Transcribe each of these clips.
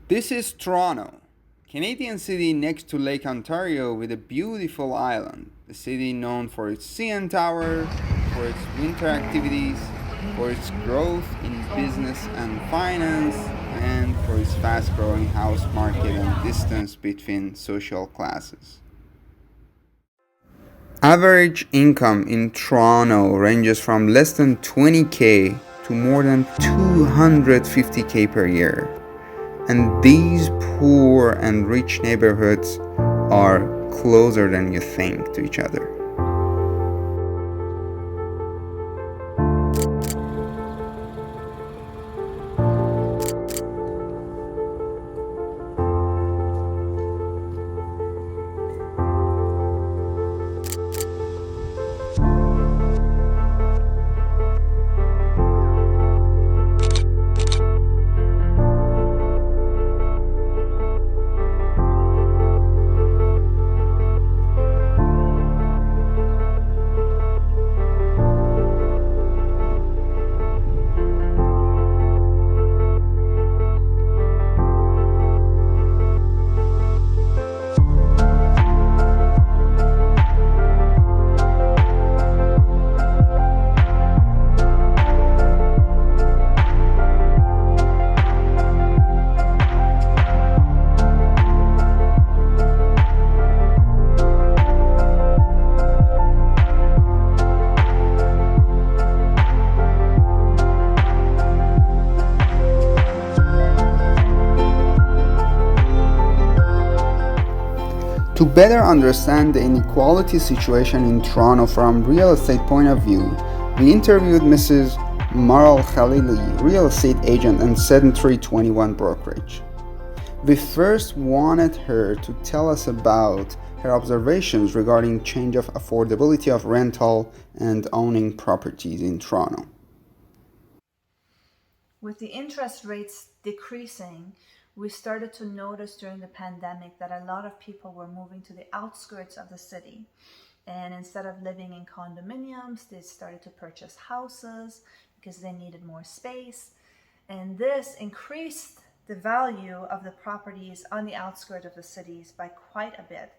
This is Toronto, Canadian city next to Lake Ontario with a beautiful island. The city known for its CN Tower, for its winter activities, for its growth in business and finance, and for its fast growing house market and distance between social classes. Average income in Toronto ranges from less than 20k to more than 250k per year. And these poor and rich neighborhoods are closer than you think to each other. To better understand the inequality situation in Toronto from real estate point of view, we interviewed Mrs. Maral Khalili, real estate agent and Sedentary 21 brokerage. We first wanted her to tell us about her observations regarding change of affordability of rental and owning properties in Toronto. With the interest rates decreasing, we started to notice during the pandemic that a lot of people were moving to the outskirts of the city. And instead of living in condominiums, they started to purchase houses because they needed more space. And this increased the value of the properties on the outskirts of the cities by quite a bit.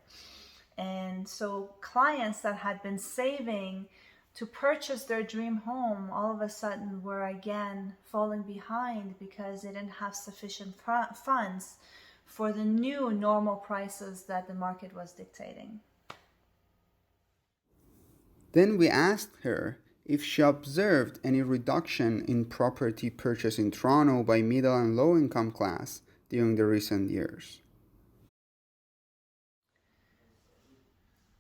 And so clients that had been saving to purchase their dream home all of a sudden were again falling behind because they didn't have sufficient funds for the new normal prices that the market was dictating. Then we asked her if she observed any reduction in property purchase in Toronto by middle and low income class during the recent years.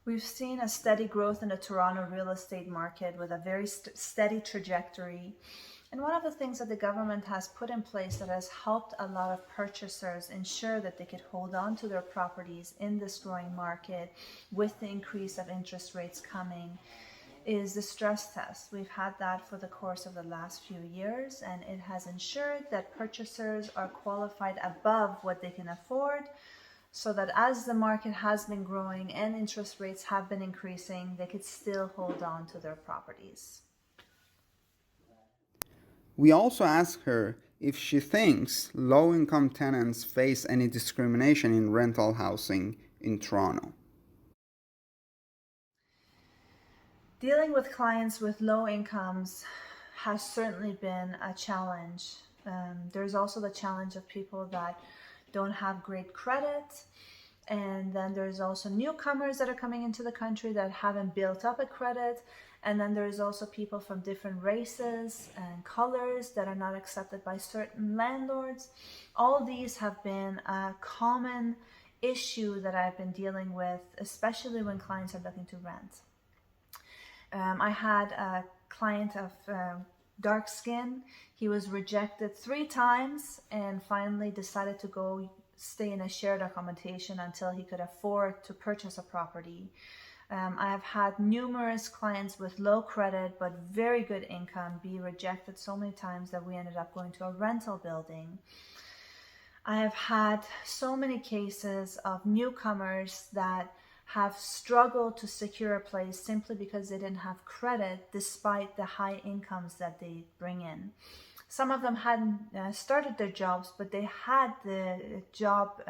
We've seen a steady growth in the Toronto real estate market with a very steady trajectory. And one of the things that the government has put in place that has helped a lot of purchasers ensure that they could hold on to their properties in this growing market with the increase of interest rates coming is the stress test. We've had that for the course of the last few years, and it has ensured that purchasers are qualified above what they can afford, so that as the market has been growing and interest rates have been increasing, they could still hold on to their properties. We also asked her if she thinks low income tenants face any discrimination in rental housing in Toronto. Dealing with clients with low incomes has certainly been a challenge. There's also the challenge of people that don't have great credit. And then there's also newcomers that are coming into the country that haven't built up a credit. And then there's also people from different races and colors that are not accepted by certain landlords. All these have been a common issue that I've been dealing with, especially when clients are looking to rent. I had a client of dark skin. He was rejected 3 times and finally decided to go stay in a shared accommodation until he could afford to purchase a property. I have had numerous clients with low credit but very good income be rejected so many times that we ended up going to a rental building. I have had so many cases of newcomers that have struggled to secure a place simply because they didn't have credit despite the high incomes that they bring in. Some of them hadn't started their jobs, but they had the job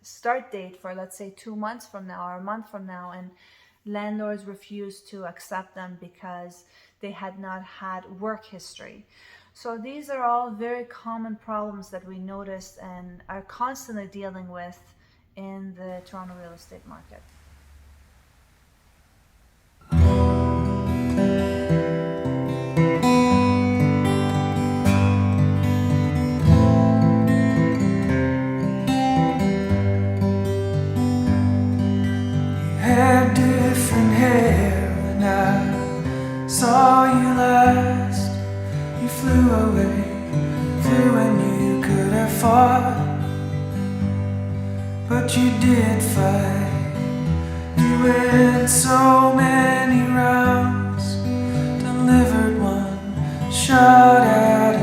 start date for, let's say, 2 months from now or a month from now, and landlords refused to accept them because they had not had work history. So these are all very common problems that we noticed and are constantly dealing with in the Toronto real estate market. Had different hair when I saw you last. You flew away, flew when you could have fought, but you did fight. You went so many rounds, delivered one shot at